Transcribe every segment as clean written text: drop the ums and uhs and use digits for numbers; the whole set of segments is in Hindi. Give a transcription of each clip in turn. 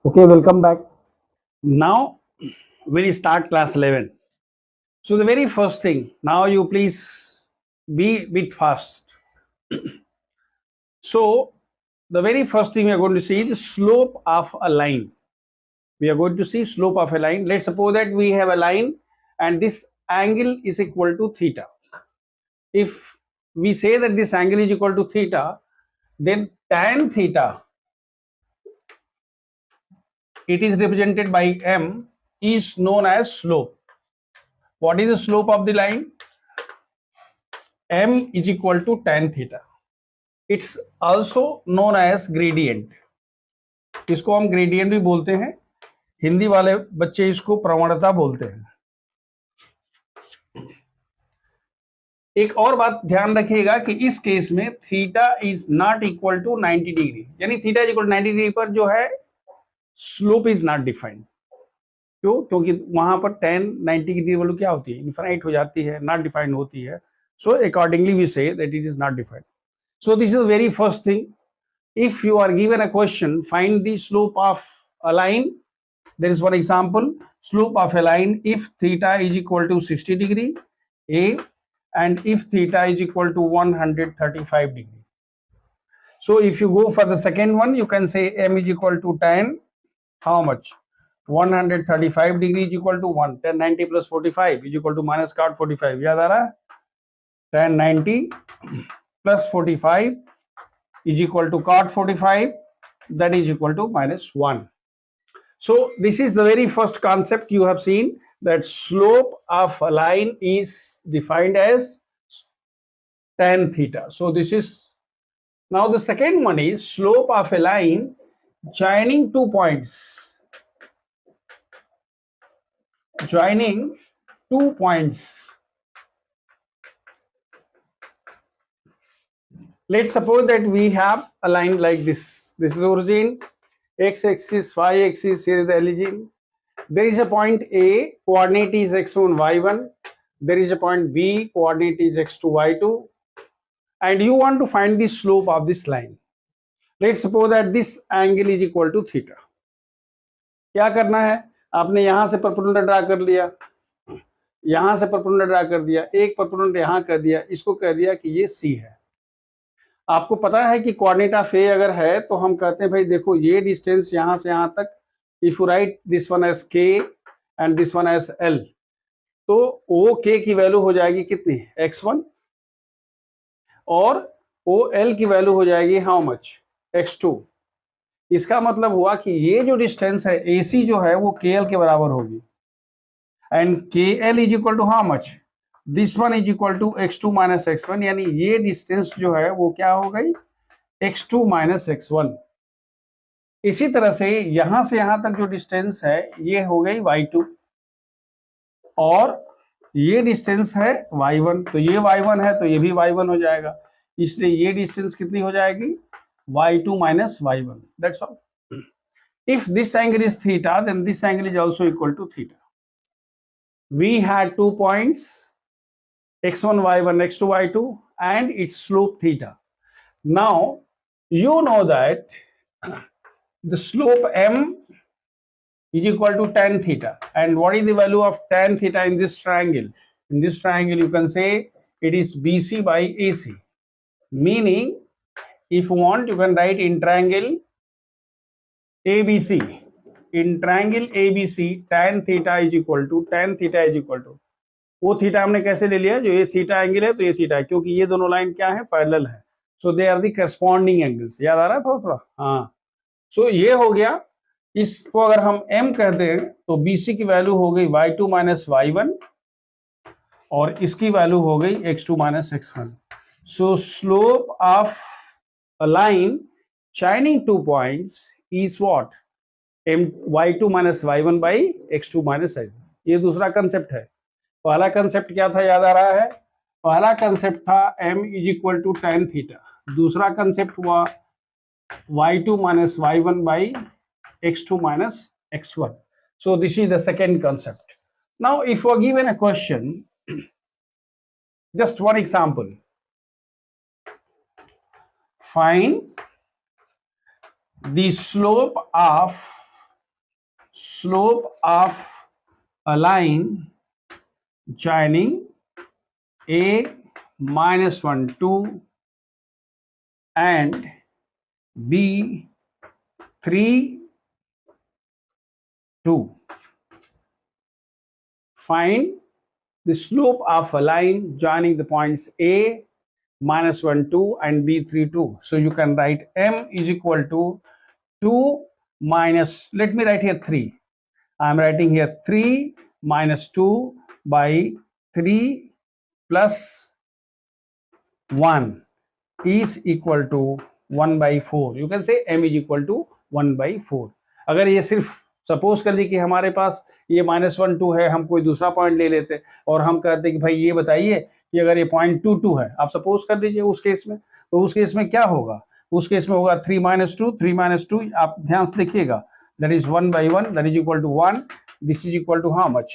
Okay, welcome back. Now we'll start class 11. So the very first thing, now you please be bit fast. So the very first thing we are going to see the slope of a line. We are going to see slope of a line. Let's suppose that we have a line and this angle is equal to theta. If we say that this angle is equal to theta, then tan theta, it is represented by m, is known as slope. What is the slope of the line? M is equal to tan theta. It's also known as gradient. इसको हम gradient भी बोलते हैं, हिंदी वाले बच्चे इसको प्रवणता बोलते हैं. एक और बात ध्यान रखिएगा कि इस केस में theta is not equal to 90 degree, यानी theta is equal to 90 degree पर जो है स्लोप इज नॉट डिफाइंड. क्यों? क्योंकि वहां पर tan 90 की वैल्यू क्या होती है? इनफाइनाइट हो जाती है, नॉट डिफाइंड होती है. So accordingly we say that it is not defined. So this is the very first thing. If you are given a question, find the slope of a line. There is one example, slope of a line if theta is equal to 60 degree A and if theta is equal to 135 degree. So if you go for the second one, you can say m is equal to tan how much? 135 degree is equal to 1. Tan 90 plus 45 is equal to minus cot 45. याद आ रहा है? Tan 90 plus 45 is equal to cot 45, that is equal to minus 1. So this is the very first concept you have seen, that slope of a line is defined as tan theta. So this is, now the second one is slope of a line joining 2 points. Joining 2 points. Let's suppose that we have a line like this. This is origin, x-axis, y-axis, here is the origin. There is a point A, coordinate is x1, y1. There is a point B, coordinate is x2, y2. And you want to find the slope of this line. Let's suppose that this angle is equal to theta. क्या करना है? आपने यहां से परपेंडिकुलर ड्रा कर लिया, यहां से परपेंडिकुलर ड्रा कर दिया, एक परपेंडिकुलर यहां कर दिया, इसको कह दिया कि ये C है. आपको पता है कि कोऑर्डिनेट ऑफ ए अगर है तो हम कहते हैं भाई देखो ये डिस्टेंस यहां से यहां तक, if you write this one as K and this one as L, तो ओ के की वैल्यू हो जाएगी कितनी? x1 और ओ एल की वैल्यू हो जाएगी हाउ मच? x2. इसका मतलब हुआ कि ये जो डिस्टेंस है AC जो है वो KL के बराबर होगी and KL is equal to how much? This one is equal to x2 minus x1, यानी ये डिस्टेंस जो है वो क्या हो गई? x2 minus x1. इसी तरह से यहां तक जो डिस्टेंस है ये हो गई y2 और ये डिस्टेंस है y1, तो ये y1 है तो ये भी y1 हो जाएगा, इसलिए ये डिस्टेंस कितनी हो जाएगी? y2 minus y1. That's all. If this angle is theta, then this angle is also equal to theta. We had 2 points, x1, y1, x2, y2, and its slope theta. Now, you know that the slope m is equal to tan theta. And what is the value of tan theta in this triangle? In this triangle, you can say it is BC by AC. Meaning, if you want, you can write in triangle ABC. In triangle ABC, tan theta is equal to वो थीटा हमने कैसे ले लिया? जो ये थीटा एंगल है तो ये थीटा है, क्योंकि ये दोनों लाइन क्या है? पैरेलल है. So they are the corresponding angles. याद आ रहा है थोड़ा? हाँ. सो ये हो गया. इसको अगर हम m कहते हैं तो BC की वैल्यू हो गई y2 माइनस y1 और इसकी वैल्यू हो गई x2 minus x1. So slope of a line joining 2 points is what? y2 minus y1 by x2 minus y1. ये दूसरा कंसेप्ट है. पहला कंसेप्ट क्या था? याद आ रहा है? पहला कंसेप्ट था m is equal to tan theta. दूसरा कंसेप्ट हुआ y2 minus y1 by x2 minus x1. So this is the second concept. Now if you are given a question, just one example, find the slope of slope of a line joining a minus 1 2 and b 3 2. Find the slope of a line joining the points a minus 1 2 and b 3 2. So you can write m is equal to 2 minus, let me write here 3. I am writing here 3 minus 2 by 3 plus 1 is equal to 1 by 4. You can say m is equal to 1 by 4. अगर ये सिर्फ सपोज कर ली कि हमारे पास ये -1 2 है, हम कोई दूसरा पॉइंट ले लेते और हम कहते कि भाई ये बताइए कि अगर ये पॉइंट 2 2 है, आप सपोज कर लीजिए उस केस में, तो उस केस में क्या होगा? उस केस में होगा 3 minus 2 3 minus 2, आप ध्यान से देखिएगा, that is 1 by 1, that is equal to 1. This is equal to how much?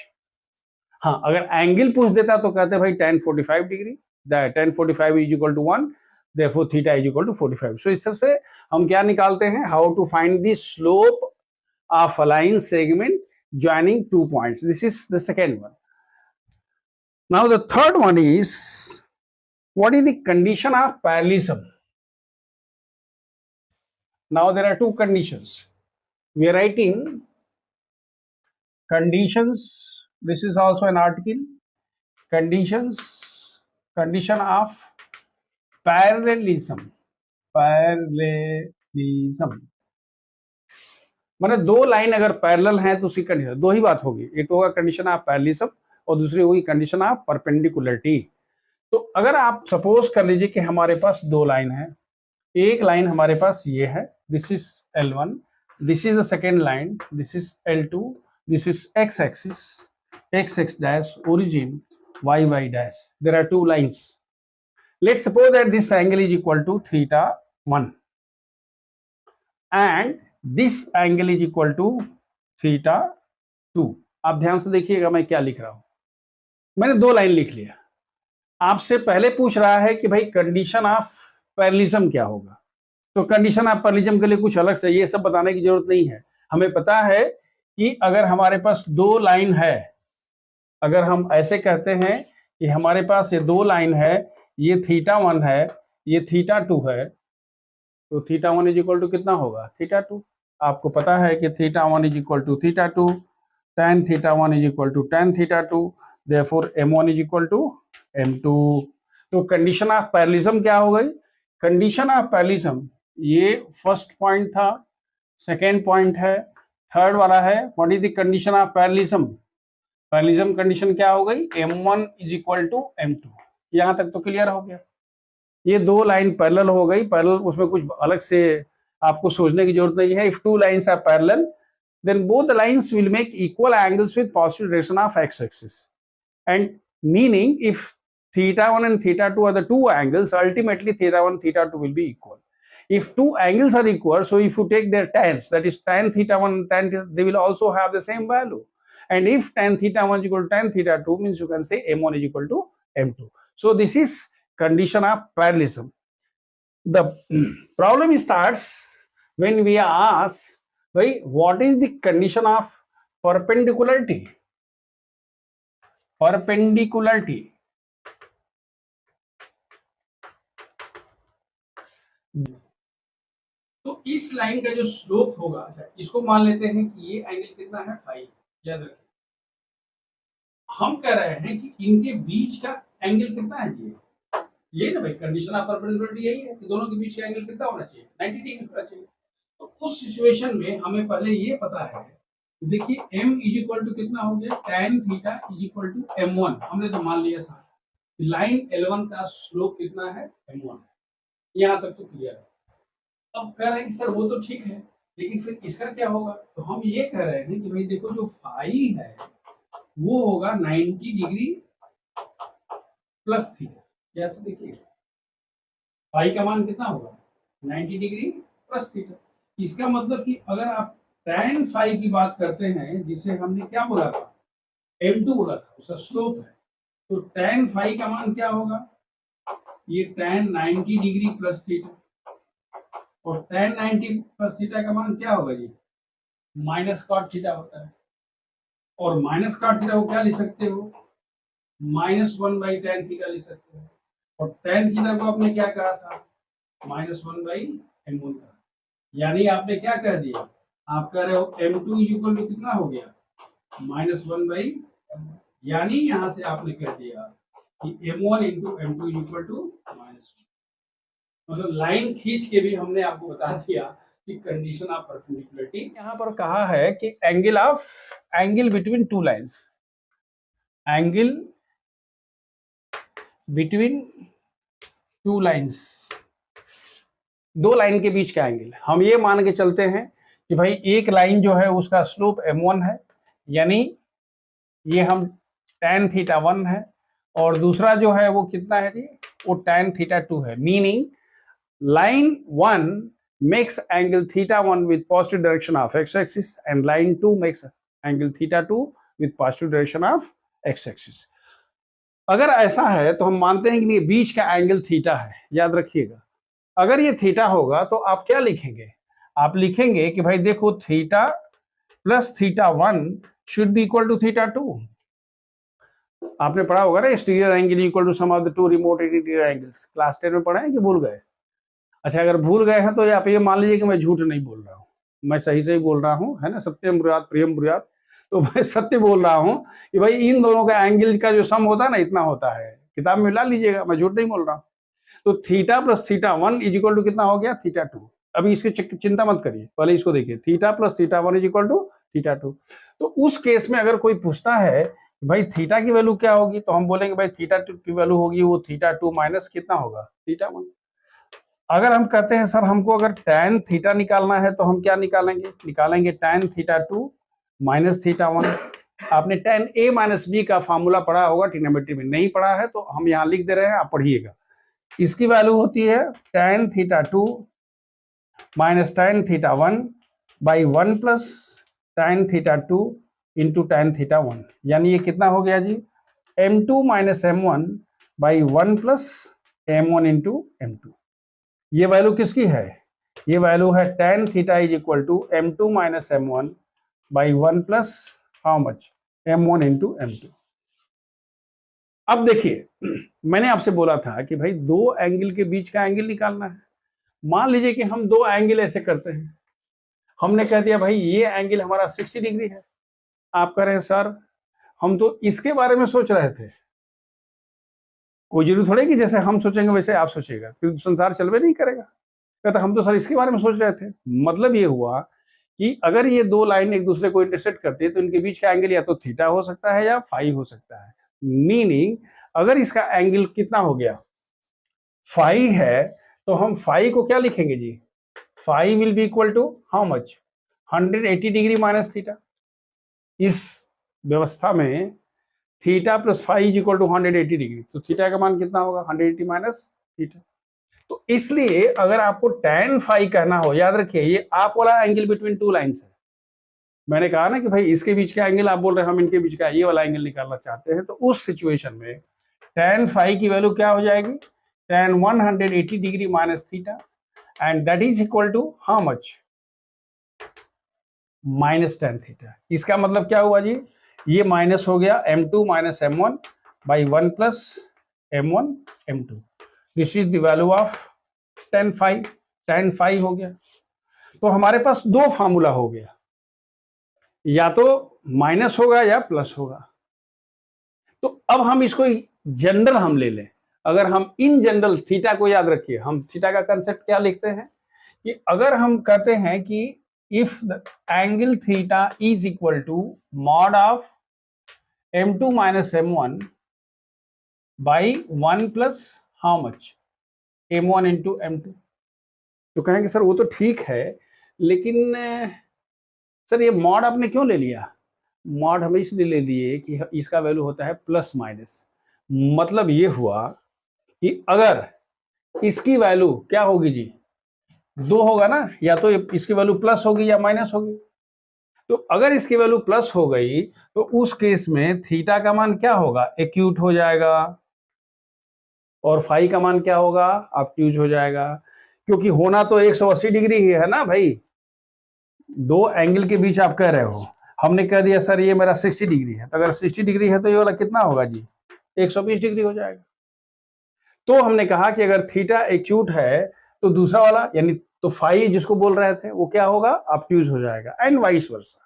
हाँ, अगर एंगल पूछ देता तो कहते भाई tan 45 degree, that tan 45 is equal to 1, therefore theta is equal to 45. So इस तरह से हम क्या निकालते हैं? How to find the slope of a line segment joining 2 points. This is the second one. Now the third one is, what is the condition of parallelism? Now there are two conditions. We are writing conditions. This is also an article. Condition of parallelism. माने दो लाइन अगर पैरेलल हैं तो उसकी कंडीशन दो ही बात होगी, एक होगा कंडीशन ऑफ पैरेललिज्म और दूसरी होगी कंडीशन ऑफ परपेंडिकुलरिटी. तो अगर आप सपोज कर लीजिए कि हमारे पास दो लाइन है, एक लाइन हमारे पास ये है, this is L1, this is the second line, this is L2, this is x axis, x dash origin, y dash. There are two lines. Let's suppose that this angle is equal to theta 1 and this angle is equal to theta 2. आप ध्यान से देखिएगा मैं क्या लिख रहा हूं. मैंने दो लाइन लिख लिया. आपसे पहले पूछ रहा है कि भाई कंडीशन ऑफ पैरेललिज्म क्या होगा. तो कंडीशन ऑफ पैरेललिज्म के लिए कुछ अलग से ये सब बताने की जरूरत नहीं है. हमें पता है कि अगर हमारे पास दो लाइन है, अगर हम ऐसे कहते हैं कि हमारे पास ये दो लाइन है, ये थीटा 1 है, ये थीटा 2 है, तो थीटा 1 इज इक्वल टू कितना होगा? थीटा 2. आपको पता है कि theta 1 is equal to theta 2, tan theta 1 is equal to tan theta 2, therefore m1 is equal to m2. तो कंडीशन ऑफ पैरेललिज्म क्या हो गई? कंडीशन ऑफ पैरेललिज्म, ये फर्स्ट पॉइंट था, सेकेंड पॉइंट है, थर्ड वाला है. What is the condition of parallelism? Parallelism condition क्या हो गई? m1 is equal to m2. यहां तक तो क्लियर हो गया. ये दो लाइन पैरेलल हो गई. पैरेलल, उसमें कुछ अलग से आपको सोचने की जरूरत नहीं है. If two lines are parallel then both the lines will make equal angles with positive direction of x axis, and meaning if theta 1 and theta 2 are the two angles, ultimately theta 1 theta 2 will be equal. If two angles are equal, so if you take their tans, that is tan theta 1 and tan theta, they will also have the same value. And if tan theta 1 is equal to tan theta 2, means you can say m1 is equal to m2. So this is condition of parallelism. The problem starts when we ask, what is the condition of perpendicularity? Perpendicularity. तो इस लाइन का जो स्लोप होगा, अच्छा इसको मान लेते हैं कि ये एंगल कितना है? फाई. याद रखिए, हम कह रहे हैं कि इनके बीच का एंगल कितना है? ये ना भाई, कंडीशन ऑफ परपेंडिकुलरिटी यही है कि दोनों के बीच का एंगल कितना होना चाहिए? 90 डिग्री होना चाहिए. तो उस सिचुएशन में हमें पहले ये पता है, देखिए m इज इक्वल टू कितना हो गया? tan theta is equal to m1. हमने तो मान लिया था लाइन L1 का स्लोप कितना है? m1 है. यहां तक तो क्लियर है. अब कह रहे हैं कि सर वो तो ठीक है, लेकिन फिर इसका क्या होगा? तो हम ये कह रहे हैं कि भाई देखो, जो फाई है वो होगा 90 डिग्री प्लस थीटा. कैसे? देखिए फाई का मान कितना होगा? 90 डिग्री प्लस थीटा. इसका मतलब कि अगर आप tan फाई की बात करते हैं, जिसे हमने क्या बोला था? m2 बोला था, उसका स्लोप है, तो tan फाई का मान क्या होगा? ये tan 90 डिग्री प्लस थीटा, और tan 90 प्लस थीटा का मान क्या होगा जी? माइनस कॉट थीटा होता है, और माइनस कॉट थीटा को क्या लिख सकते हो, -1/tan थीटा लिख सकते हो, और tan थीटा को आपने क्या कहा था, -1/m1 का, यानी आपने क्या कह दिया, आप कह रहे हो m2 इक्वल टू कितना हो गया, -1/, यानी यहां से आपने कह दिया कि m1 into m2 equal to -1, मतलब लाइन खींच के भी हमने आपको बता दिया कि कंडीशन ऑफ परपेंडिकुलरिटी। यहां पर कहा है कि angle between two lines, angle between two lines, दो लाइन के बीच का एंगल। हम ये मान के चलते हैं कि भाई एक लाइन जो है उसका स्लोप m1 है, यानी ये हम tan थीटा 1 है, और दूसरा जो है वो कितना है जी, वो tan थीटा 2 है, meaning line 1 makes angle theta 1 with positive direction of x-axis and line 2 makes angle theta 2 with positive direction of x-axis। अगर ऐसा है तो हम मानते हैं कि ये बीच का एंगल थीटा है, याद रखिएगा। अगर ये थीटा होगा तो आप क्या लिखेंगे, आप लिखेंगे कि भाई देखो theta plus theta 1 should be equal to theta 2। आपने पढ़ा होगा ना, exterior angle equal to sum of the two remote interior angles, class 10 में पढ़ा है कि भूल गए। अच्छा, अगर भूल गए हैं तो आप ये मान लीजिए कि मैं झूठ नहीं बोल रहा हूँ, मैं सही से ही बोल रहा हूँ, है ना, सत्यम ब्रूयात प्रियम ब्रूयात, तो मैं सत्य बोल रहा हूँ कि भाई इन दोनों का एंगल का जो सम होता है ना, इतना होता है, किताब में ला लीजिएगा, मैं झूठ नहीं बोल रहा हूँ। तो theta plus theta 1 is equal to कितना हो गया, थीटा 2। अभी इसकी चिंता मत करिए, पहले इसको देखिए, theta plus theta 1 is equal to theta 2। तो उस केस में अगर कोई पूछता है भाई थीटा की वैल्यू क्या होगी, तो हम बोलेंगे भाई थीटा की वैल्यू होगी वो थीटा 2 माइनस कितना होगा, थीटा 1। अगर हम कहते हैं सर हमको अगर tan थीटा निकालना है तो हम क्या निकालेंगे tan थीटा 2 माइनस थीटा 1। आपने tan a माइनस बी का फॉर्मूला पढ़ा होगा, ट्रिग्नोमेट्री में नहीं पढ़ा है तो हम यहाँ लिख दे रहे हैं, आप पढ़िएगा। इसकी वैल्यू होती है tan theta 2 minus tan theta 1 by 1 plus tan theta 2 into tan theta 1, यानी ये कितना हो गया जी, m2 minus m1 by 1 plus m1 into m2। ये वैल्यू किसकी है, ये वैल्यू है tan theta is equal to m2 minus m1 by 1 plus how much, m1 into m2। अब देखिए मैंने आपसे बोला था कि भाई दो एंगल के बीच का एंगल निकालना है। मान लीजिए कि हम दो एंगल ऐसे करते हैं, हमने कह दिया भाई ये एंगल हमारा 60 डिग्री है। आप कह रहे हैं सर हम तो इसके बारे में सोच रहे थे, कोई जरूरी थोड़ी कि जैसे हम सोचेंगे वैसे आप सोचेगा, फिर संसार चलवे नहीं करेगा। कहता हम तो सर इसके बारे में सोच रहे थे। मतलब ये हुआ कि अगर ये दो लाइन एक दूसरे को इंटरसेक्ट करती है तो इनके बीच का एंगल या तो थीटा हो सकता है या फाई हो सकता है। मीनिंग अगर इसका एंगल कितना हो गया, फाई है, तो हम फाई को क्या लिखेंगे जी, phi will be equal to how much, 180 degree minus theta. इस व्यवस्था में theta plus phi is equal to 180 degree, तो थीटा का मान कितना होगा, 180 माइनस थीटा। तो इसलिए अगर आपको tan फाई कहना हो, याद रखिए ये आप वाला एंगल बिटवीन टू लाइंस है। मैंने कहा ना कि भाई इसके बीच का एंगल, आप बोल रहे हैं हम इनके बीच का ये वाला एंगल निकालना चाहते हैं, तो उस सिचुएशन में tan फाई की वैल्यू क्या हो जाएगी, tan 180 degree minus theta, and that is equal to how much, minus tan theta. इसका मतलब क्या हुआ जी, ये माइनस हो गया m2 minus m1 by 1 plus m1 m2। This is the value of tan phi हो गया। तो हमारे पास दो फार्मूला हो गया, या तो माइनस होगा या प्लस होगा। तो अब हम इसको जनरल हम ले लें। अगर हम इन जनरल थीटा को याद रखिए, हम थीटा का कंसेप्ट क्या लिखते हैं कि अगर हम कहते हैं कि if the angle theta is equal to mod of m2 minus m1 by 1 plus how much, m1 into m2, तो कहेंगे सर वो तो ठीक है, लेकिन सर ये मॉड आपने क्यों ले लिया। मॉड हम इसलिए ले लिए कि इसका वैल्यू होता है प्लस माइनस। मतलब ये हुआ कि अगर इसकी वैल्यू क्या होगी जी, दो होगा ना, या तो इसकी वैल्यू प्लस होगी या माइनस होगी। तो अगर इसकी वैल्यू प्लस हो गई तो उस केस में थीटा का मान क्या होगा, एक्यूट हो जाएगा, और फाई का मान क्या होगा, ऑब्ट्यूज हो जाएगा, क्योंकि होना तो 180 डिग्री ही है ना भाई। दो एंगल के बीच आप कह रहे हो, हमने कह दिया सर ये मेरा 60 डिग्री है, तो अगर 60 डिग्री है तो ये वाला कितना होगा जी, 120 डिग्री हो जाएगा। तो हमने कहा कि अगर थीटा एक्यूट है तो दूसरा वाला यानी तो फाई जिसको बोल रहे थे वो क्या होगा, ऑब्ट्यूज हो जाएगा, एंड वाइस वर्सा।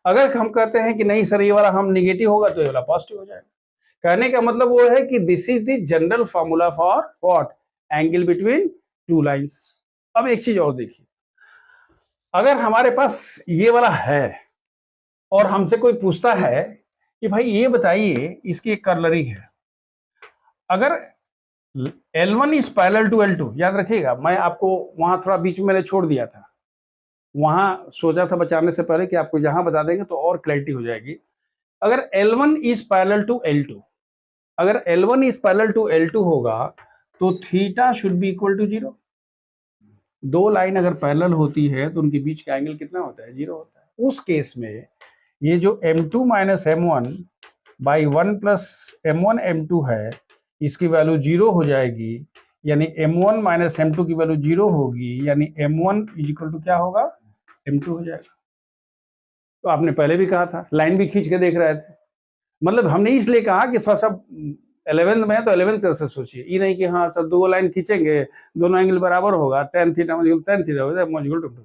अगर हम कहते हैं कि नहीं सर ये वाला हम निगेटिव होगा तो ये वाला पॉजिटिव हो जाएगा। कहने का मतलब वो है कि this is the general formula for what, angle between two lines. अब एक चीज और देखिए, अगर हमारे पास ये वाला है और हमसे कोई पूछता है कि भाई ये बताइए इसकी एक कर्लरी है, अगर L1 is parallel to L2, याद रखिएगा मैं आपको वहां थोड़ा बीच में मैंने छोड़ दिया था, वहां सोचा था बचाने से पहले कि आपको यहां बता देंगे तो और क्लैरिटी हो जाएगी। अगर L1 is parallel to L2, अगर L1 is parallel to L2 होगा तो theta should be equal to 0। दो लाइन अगर पैरेलल होती है तो उनके बीच का एंगल कितना होता है, 0 होता है। उस केस में ये जो M2 minus M1 by 1 plus M1 M2 है, इसकी वैल्यू 0 हो जाएगी, यानी M1 माइनस M2 की वैल्यू 0 होगी, यानी M1 इज इक्वल टू क्या होगा, M2 हो जाएगा। तो आपने पहले भी कहा था, लाइन भी खींच के देख रहे थे, मतलब हमने इसलिए कहा कि थोड़ा सा 11th में है तो 11th तरह से सोचिए, ये नहीं कि हाँ सर दो लाइन खींचेंगे दोनों एंगल बराबर होगा, tan थीटा tan थीटा हो जाए,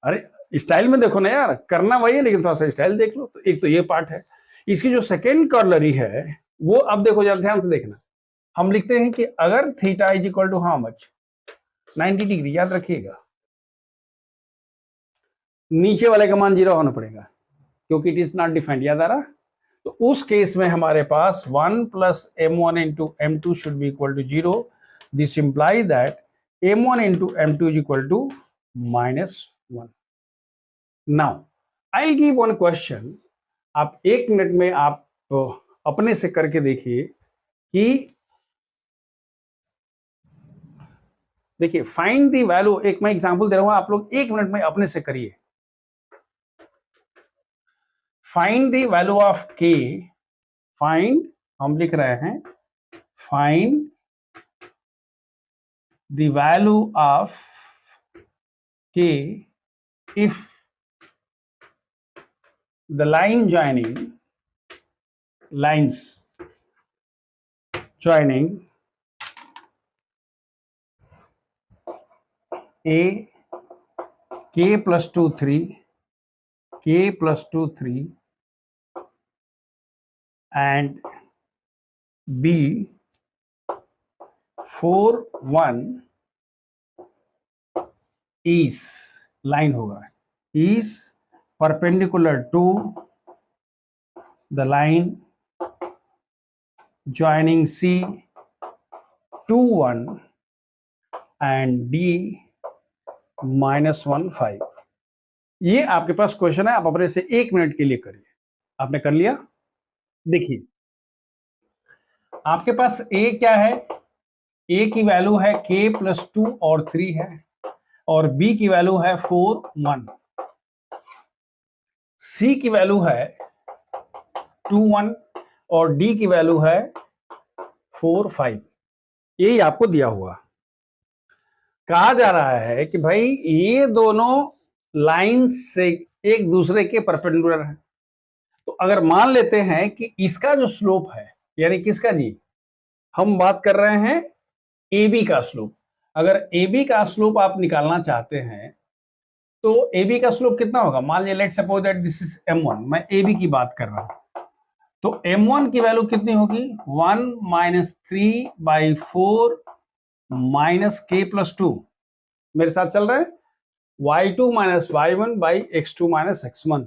अरे स्टाइल में देखो ना यार, करना वही है लेकिन थोड़ा सा स्टाइल देख लो। तो एक तो ये पार्ट है, इसकी जो सेकेंड कर्लरी है वो अब देखो जरा ध्यान से देखना, हम लिखते हैं कि अगर theta is equal to how much, 90 degree, याद रखिएगा नीचे वाले का मान 0 होना पड़ेगा क्योंकि इट इज नॉट डिफाइंड, याद आ रहा। तो उस केस में हमारे पास 1 plus M1 into M2 should be equal to 0। This imply that M1 into M2 is equal to -1। Now I will give one question, आप 1 मिनट में आप अपने से करके देखिए कि देखिए फाइंड द वैल्यू, एक मैं एग्जांपल दे रहा हूं, आप लोग 1 मिनट में अपने से करिए। Find the value of k, find, हम लिख रहे हैं find the value of k if the line joining, lines joining A k plus 2 3 k plus 2 3 and B 4 1 is, line होगा, is perpendicular to the line joining C 2 1 and D -1 5। ये आपके पास क्वेश्चन है, आप अपने से 1 मिनट के लिए करिए। आपने कर लिया? देखिए आपके पास A क्या है, A की वैल्यू है k प्लस 2 और 3 है, और B की वैल्यू है 4 1, C की वैल्यू है 2 1 और D की वैल्यू है 4 5। यही आपको दिया हुआ, कहा जा रहा है कि भाई ये दोनों लाइन से एक दूसरे के परपेंडिकुलर है। तो अगर मान लेते हैं कि इसका जो स्लोप है, यानी किसका जी, हम बात कर रहे हैं AB का स्लोप। अगर AB का स्लोप आप निकालना चाहते हैं तो AB का स्लोप कितना होगा, मान लीजिए let's suppose that this is M1, मैं AB की बात कर रहा हूं, तो M1 की वैल्यू कितनी होगी, 1 minus 3 by 4 minus k plus 2, मेरे साथ चल रहे हैं, y2 minus y1 by x2 minus x1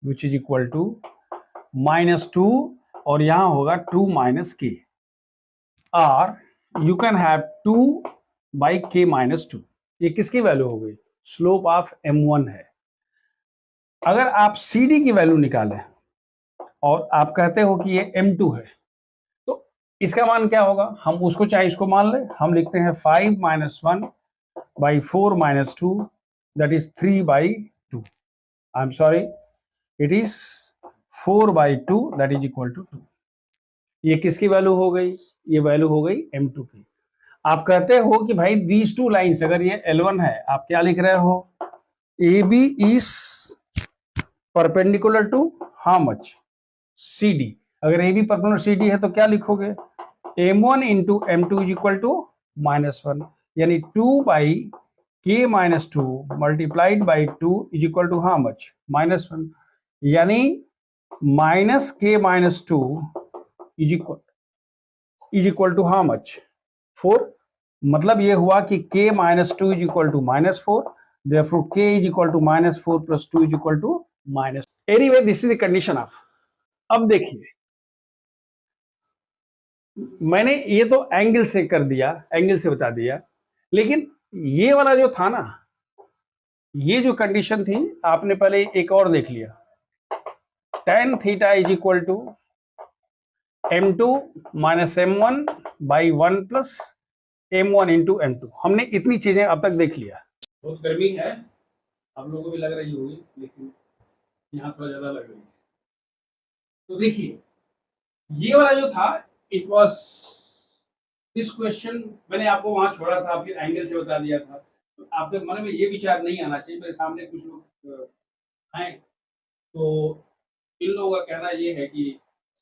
which is equal to -2, और यहां होगा 2 माइनस k, और you can have 2 by k minus 2। ये किसकी वैल्यू हो गई, स्लोप ऑफ M1 है। अगर आप CD की वैल्यू निकालें और आप कहते हो कि ये M2 है, तो इसका मान क्या होगा, हम उसको चाहे इसको मान लें, हम लिखते हैं 5 minus 1 by 4 minus 2 that is 3 by 2, I am sorry it is 4 by 2 that is equal to 2। ये किसकी वैल्यू हो गई, ये वैल्यू हो गई M2 की। आप कहते हो कि भाई दीज टू लाइन्स, अगर ये L1 है, आप क्या लिख रहे हो, AB is perpendicular to how much? CD. अगर AB परपेंडिकुलर CD है तो क्या लिखोगे? M1 into M2 is equal to -1, यानी 2 by K minus 2 multiplied by 2 is equal to how much? -1, यानी minus K minus 2 is equal to how much? 4। मतलब ये हुआ कि K minus 2 is equal to -4, therefore K is equal to -4 plus 2 is equal to -। Anyway this is the condition of. अब देखिए, मैंने ये तो एंगल से कर दिया, एंगल से बता दिया, लेकिन ये वाला जो था ना, ये जो कंडीशन थी, आपने पहले एक और देख लिया, tan theta is equal to m2 minus m1 by 1 plus m1 into m2। हमने इतनी चीजें अब तक देख लिया। बहुत गर्मी है, आप लोगों को भी लग रही होगी, लेकिन यहाँ थोड़ा ज्यादा लग रही है। तो देखिए, ये वाला जो था, इट वॉज दिस क्वेश्चन, मैंने आपको वहां छोड़ा था, फिर एंगल से बता दिया था। तो आपके मन में ये विचार नहीं आना चाहिए, मेरे सामने कुछ लोग हैं, तो इन लोगों का कहना ये है कि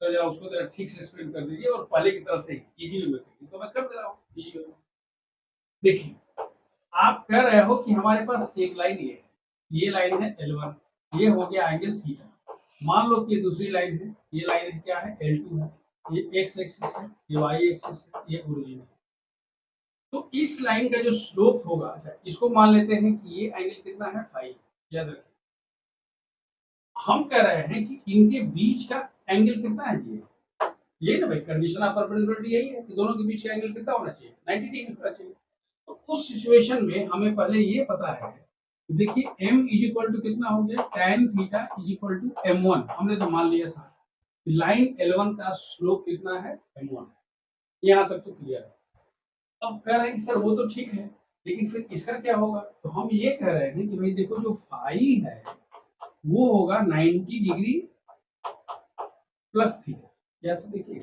सर जरा उसको जरा ठीक से एक्सप्लेन कर दीजिए और पहले की तरह से इजी वे में करिए, तो मैं कर दे रहा हूँ इजी वे में। देखिए, आप कह रहे हो कि हमारे पास एक लाइन ये लाइन है L1, ये हो गया एंगल थीटा। मान लो कि दूसरी लाइन है, ये लाइन क्या है? L2 है, ये एक्स एक्सिस है, ये वाई एक्सिस है, ये ओरिजिन है। तो इस लाइन का जो स्लोप होगा, अच्छा इसको मान लेते हैं कि ये एंगल कितना है? फाइव। याद रखिए, हम कह रहे हैं कि इनके बीच का एंगल कितना है? ये ना भाई, कंडीशन ऑफ परपेंडिकुलरिटी यही है कि दोनों के बीच का एंगल कितना होना चाहिए? 90 डिग्री होना चाहिए। तो उस सिचुएशन में हमें पहले ये पता है, देखिए m इज इक्वल टू कितना हो गया? tan theta is equal to m1। हमने तो मान लिया था लाइन L1 का स्लोप कितना है? m1 है। यहाँ तक तो क्लियर है। अब कह रहे हैं कि सर वो तो ठीक है, लेकिन फिर इसका क्या होगा? तो हम ये कह रहे हैं कि भाई देखो, जो फाई है वो होगा 90 डिग्री प्लस थीटा। जैसे देखिए,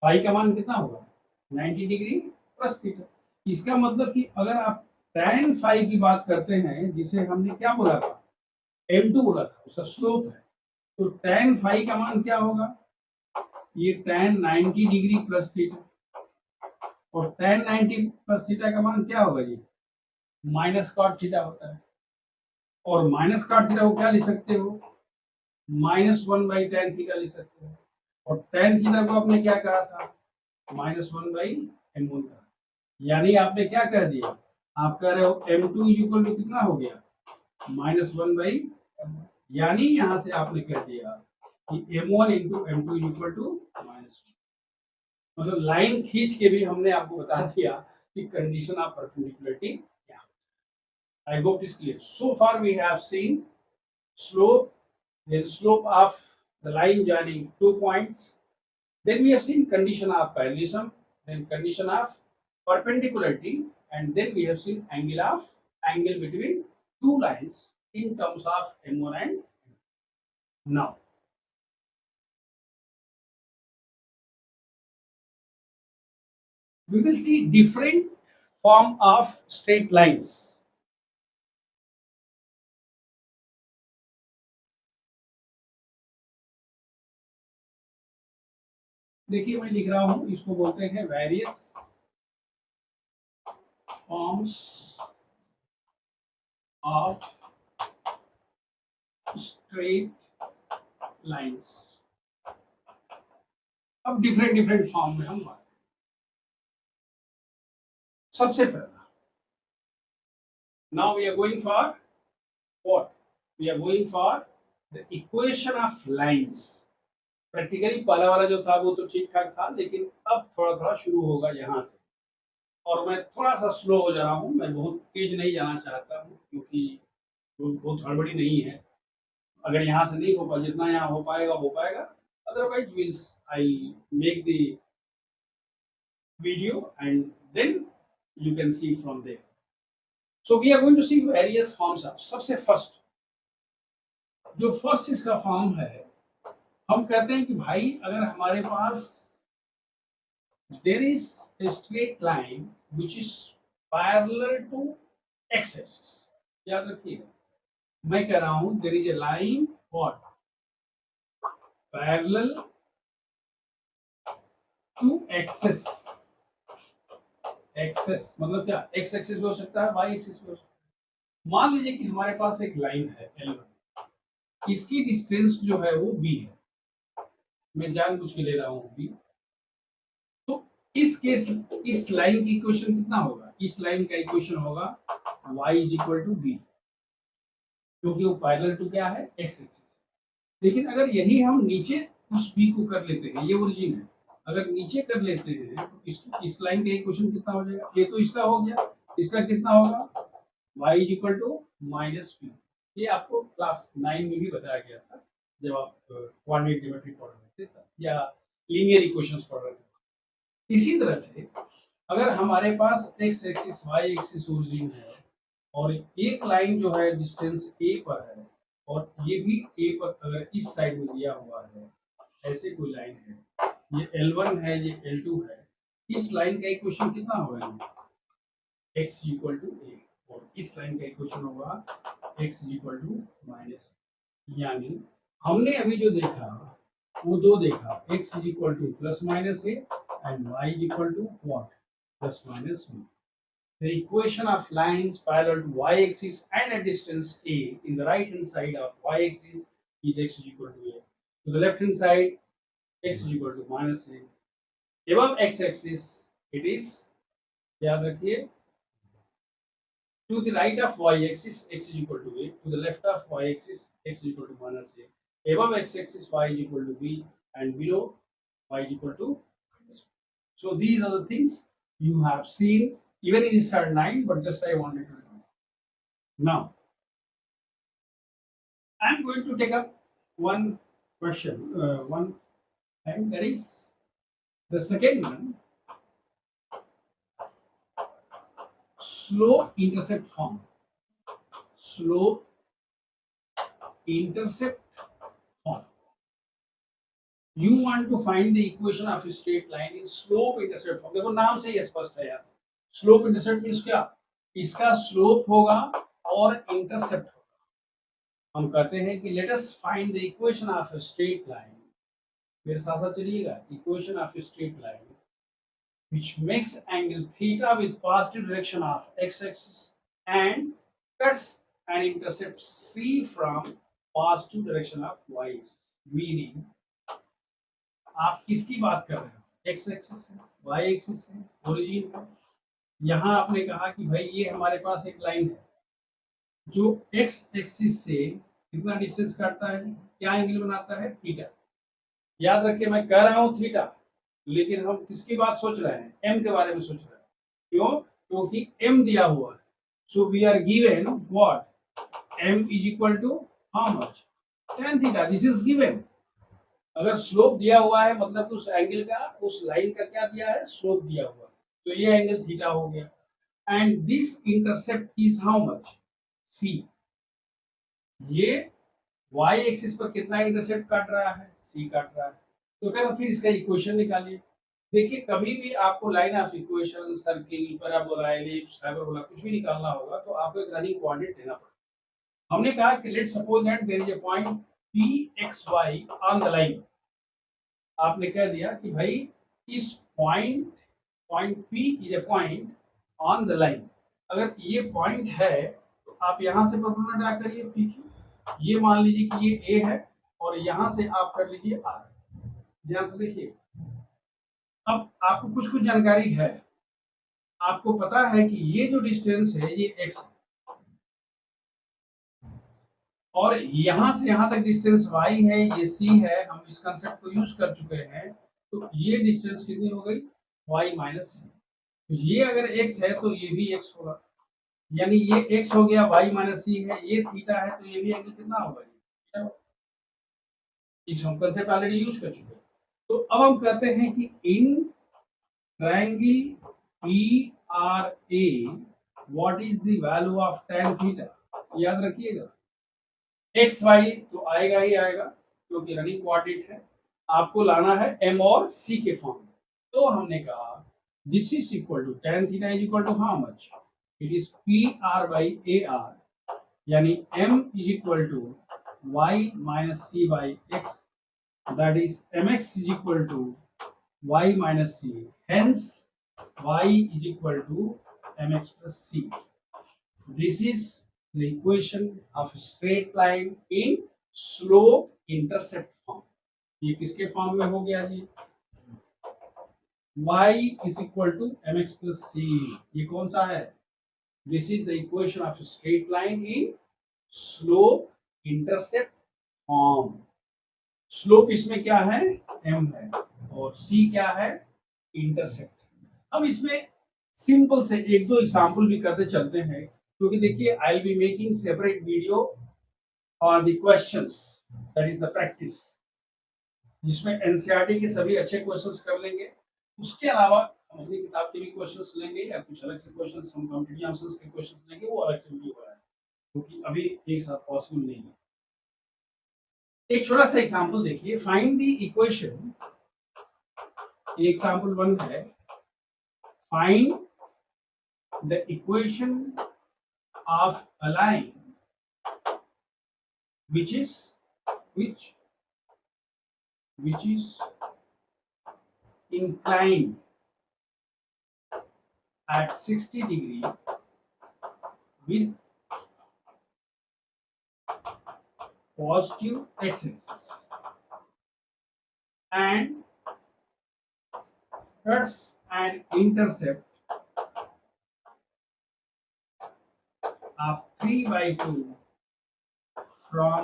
फाई का मान कितना होगा? 90 डिग्री प्लस थीटा। इसका मतलब कि अगर आप tan फाई की बात करते हैं, जिसे हमने क्या बोला था? m2 बोला था, उसका स्लोप है, तो tan फाई का मान क्या होगा? ये tan 90 डिग्री प्लस थीटा, और tan 90 प्लस थीटा का मान क्या होगा जी? माइनस कॉट थीटा होता है। और माइनस कॉट थीटा को क्या लिख सकते हो? -1 बाई tan थीटा लिख सकते हो। और tan थीटा को आपने क्या कहा था? -1 बाई m1 का। यानी आपने क्या कह दिया? आप कह रहे हो m2 इक्वल टू कितना हो गया? -1 बाई, यानी यहां से आपने कह दिया कि m1 into m2 equal to -1। मतलब लाइन खींच के भी हमने आपको बता दिया कि कंडीशन ऑफ परपेंडिकुलरिटी क्या है। I hope is clear. So far we have seen slope, the slope of the line joining 2 points. Then we have seen condition of parallelism, then condition of perpendicularity, and then we have seen angle between two lines in terms of m1 and m2. Now we will see different form of straight lines. देखिए, मैं लिख रहा हूं, इसको बोलते हैं various forms of straight lines. अब डिफरेंट डिफरेंट फॉर्म में हम बात, सबसे पहला, now we are going for what? We are going for the equation of lines. Practically पहला वाला जो था वो तो ठीक ठाक था, लेकिन अब थोड़ा थोड़ा शुरू होगा यहाँ से। और मैं थोड़ा सा स्लो हो जा रहा हूँ, मैं बहुत तेज नहीं जाना चाहता हूँ, क्योंकि बहुत हड़बड़ी नहीं है। अगर यहाँ से नहीं हो पाए, जितना यहाँ हो पाएगा, otherwise will I make the video and then you can see from there. So we are going to see various forms of, सबसे फर्स्ट, जो फर्स्ट इसका फॉर्म है, हम कहते हैं कि भाई अगर हमारे पास there is a straight line which is parallel to x axis, याद रखिएगा, मैं कह रहा हूं there is a line what parallel to axis. Axis मतलब क्या, एक्स एक्सिस भी हो सकता है, वाई एक्सिस भी हो सकता है। मान लीजिए कि हमारे पास एक लाइन है L1, इसकी डिस्टेंस जो है वो b है, मैं जानबूझ के ले रहा हूं b। तो इस केस इस लाइन की इक्वेशन कितना होगा, इस लाइन का इक्वेशन होगा y is equal to b, क्योंकि वो पैरेलल टू क्या है, एक्स एक्सिस। लेकिन अगर यही हम नीचे उस b को कर लेते हैं, ये ओरिजिन है, अगर नीचे कर लेते हैं तो इस लाइन का इक्वेशन कितना हो जाएगा, ये तो इसका हो गया, इसका कितना होगा y is equal to minus p. ये आपको क्लास 9 में भी बताया गया था जब आप कोऑर्डिनेट ज्योमेट्री पढ़ रहे थे या लीनियर इक्वेशंस पढ़ रहे थे। इसी तरह से अगर हमारे पास x axis y axis origin है और एक लाइन जो है डिस्टेंस a पर है और ये भी a पर अगर इस साइड में दिया हुआ है, ऐसे कोई लाइन है, ये L1 है, ये L2 है, इस लाइन का इक्वेशन कितना होगा, x इक्वल टू a, और इस लाइन का इक्वेशन होगा x इक्वल टू माइनस। यानी हमने अभी जो देखा वो दो देखा, x is equal two plus minus a and y is equal to what, plus minus b. The equation of lines parallel to y-axis and at distance a in the right hand side of y-axis is x is equal to a. To the left hand side, x is equal to minus a. Above x-axis, it is, याद रखिए, to the right of y-axis, x is equal to a. To the left of y-axis, x is equal to minus a. Above x-axis, y is equal to b, and below y is equal to minus b. So these are the things you have seen even in standard 9, but just I wanted to know. Now, I am going to take up one question, and that is the second one, slope intercept form. Slope intercept form. You want to find the equation of a straight line in slope intercept form. देखो नाम से ही स्पष्ट है यार, स्लोप इंटरसेप्ट मींस क्या, इसका स्लोप होगा और इंटरसेप्ट होगा। हम कहते हैं कि let us find the equation of a straight line, मेरे साथ साथ चलिएगा, equation of a straight line which makes angle theta with positive direction of x-axis and cuts and intercepts c from positive direction of y-axis. Meaning, आप किसकी बात कर रहे हो, x एक्सिस है, y एक्सिस है, ओरिजिन है। यहाँ आपने कहा कि भाई ये हमारे पास एक लाइन है जो x एक्सिस से कितना डिस्टेंस काटता है, क्या एंगल बनाता है, थीटा। याद रखिए मैं कह रहा हूँ थीटा, लेकिन हम किसकी बात सोच रहे हैं, m के बारे में सोच रहे हैं। क्यों, क्योंकि m दिया हुआ है। So we are given what, m is equal to how much, tan theta, this is given. अगर स्लोप दिया हुआ है मतलब उस एंगल का, उस लाइन का क्या दिया है, स्लोप दिया हुआ है, तो ये एंगल थीटा हो गया। And this intercept is how much, c। ये y एक्सिस पर कितना इंटरसेप्ट काट रहा है, c काट रहा है। तो कहते फिर इसका इक्वेशन निकालिए। देखिए कभी भी आपको line of equation, circle, parabola, ellipse, hyperbola कुछ भी निकालना होगा तो आपको एक रनिंग कोऑर्डिनेट लेना पड़ेगा। हमने कहा कि let's suppose that there is a point pxy on the line. आपने कह दिया कि भाई इस point P is a point on the line. अगर ये पॉइंट है तो आप यहां से परपेंडिकुलर ड्रा करिए P की, ये मान लीजिए कि ये A है और यहां से आप कर लीजिए R। ध्यान से देखिए, अब आपको कुछ कुछ जानकारी है, आपको पता है कि ये जो डिस्टेंस है ये x है और यहां से यहां तक डिस्टेंस y है, ये c है। हम इस कंसेप्ट को यूज कर चुके हैं, तो ये डिस्टेंस कितनी हो गई, y माइनस c। तो ये अगर x है तो ये भी x होगा, यानी ये x हो गया, y माइनस c है, ये थीटा है, तो ये भी एंगल कितना होगा, इस हम कंसेप्ट ऑलरेडी यूज कर चुके हैं। तो अब हम कहते हैं कि in triangle PRA what is the value of tan theta. याद रखिएगा एक्स वाई तो आएगा ही आएगा क्योंकि रनिंग कोऑर्डिनेट है, आपको लाना है m और c के फॉर्म में। तो हमने कहा this is equal to tan theta is equal to how much, it is PR by AR यानी m is equal to y minus c by x, that is mx is equal to y minus c. Hence, y is equal to mx plus c. This is the equation of straight line in slope intercept form. ये किसके फॉर्म में हो गया जी? y is equal to mx plus c. ये कौन सा है? This is the equation of straight line in slope intercept form. Slope इसमें क्या है? m है और c क्या है? इंटरसेप्ट। हम इसमें सिंपल से एक दो एग्जांपल भी करते चलते हैं, क्योंकि देखिए I will be making separate video on the questions, that is the practice, जिसमें एनसीईआरटी के सभी अच्छे क्वेश्चंस कर लेंगे। उसके अलावा हम अपनी किताब के भी क्वेश्चंस लेंगे या कुछ अलग से क्वेश्चंस, हम कॉम्पिटिटिव आंसर्स के क्वेश्चंस लेंगे, वो अलग से वीडियो बनाएंगे, क्योंकि अभी एक साथ पॉसिबल नहीं है। एक छोटा सा एग्जांपल देखिए, फाइंड द इक्वेशन। एग्जांपल 1 है, find the equation of a line which is inclined at 60 degree with positive x-axis and cuts an intercept of 3/2 from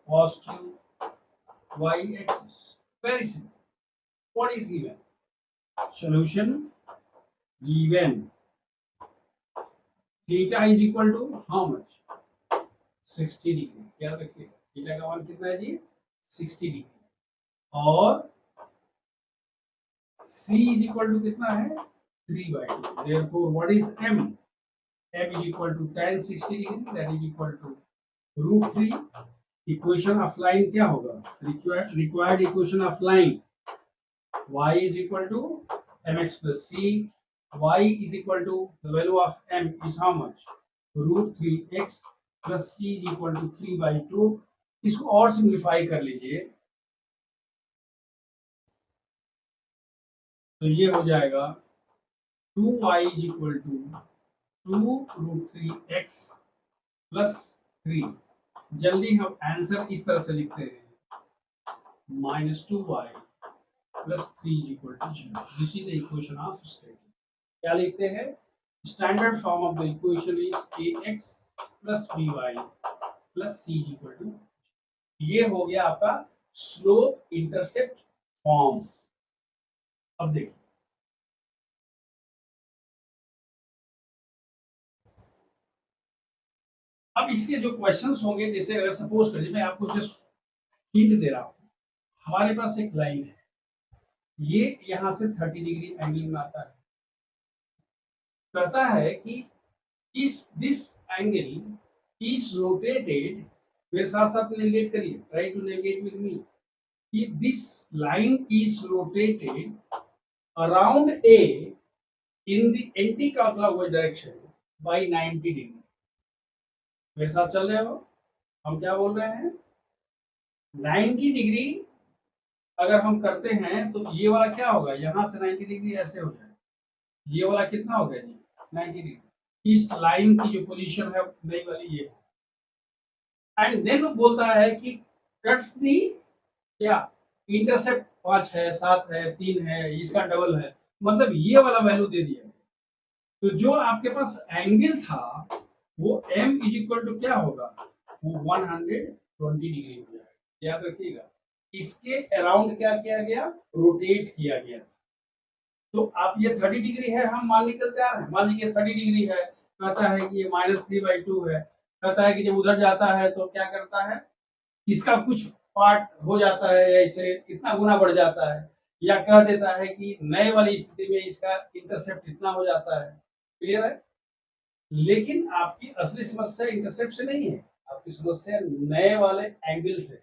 positive y-axis. Very simple. What is given? Solution given. Theta is equal to how much? 60 degree. क्या रखिएगा? थीटा का मान कितना है जी? 60 डिग्री। और c is equal to कितना है? 3/2. Therefore, what is m? m is equal to tan 60 degree, that is equal to √3. Equation of line क्या होगा? Required equation of line, y is equal to mx plus c. y is equal to the value of m is how much? √3x plus c is equal to 3/2. इसको और सिंप्लीफाई कर लीजिए तो ये हो जाएगा 2y is equal to 2√3x plus 3. जल्दी हम आंसर इस तरह से लिखते हैं, -2y plus 3 is equal to 0. This is the equation of straight line. क्या लिखते हैं? Standard form of the equation is ax plus by plus c is equal to. ये हो गया आपका स्लोप इंटरसेप्ट फॉर्म। अब देखिए, अब इसके जो क्वेश्चंस होंगे, जैसे अगर सपोज करिए मैं आपको जस्ट हिंट दे रहा हूं, हमारे पास एक लाइन है, ये यहां से 30 डिग्री एंगल बनाता है, कहता है कि दिस एंगल इज रोटेटेड, मेरे साथ साथ नेविगेट करिए, try to navigate with me, कि this line is rotated around A in the anti clockwise direction by 90 degree. मेरे साथ चल रहे हो? हम क्या बोल रहे हैं? 90 डिग्री अगर हम करते हैं तो ये वाला क्या होगा? यहां से 90 डिग्री ऐसे हो जाए, ये वाला कितना हो गया जी? 90 डिग्री। इस लाइन की जो पोजीशन है नई वाली ये, एंड देन वो बोलता है कि कट्स दी क्या इंटरसेप्ट 5 है, 7 है, 3 है, इसका डबल है, मतलब ये वाला वैल्यू दे दिया। तो जो आपके पास एंगल था वो m इज इक्वल टू क्या होगा? वो 120 डिग्री हो जाएगा। याद रखिएगा, इसके अराउंड क्या किया गया? रोटेट किया गया। तो आप ये 30 डिग्री है, हम मान निकल जा रहे हैं, मान लीजिए 30 डिग्री है, कहता है कि ये -3/2 है, कहता है कि जब उधर जाता है तो क्या करता है, इसका कुछ पार्ट हो जाता है या इसे इतना गुना बढ़ जाता है, या कह देता है कि नए वाली स्थिति में इसका इंटरसेप्ट इतना हो जाता है। क्लियर है? लेकिन आपकी असली समस्या इंटरसेप्ट से नहीं है, आपकी समस्या नए वाले एंगल से।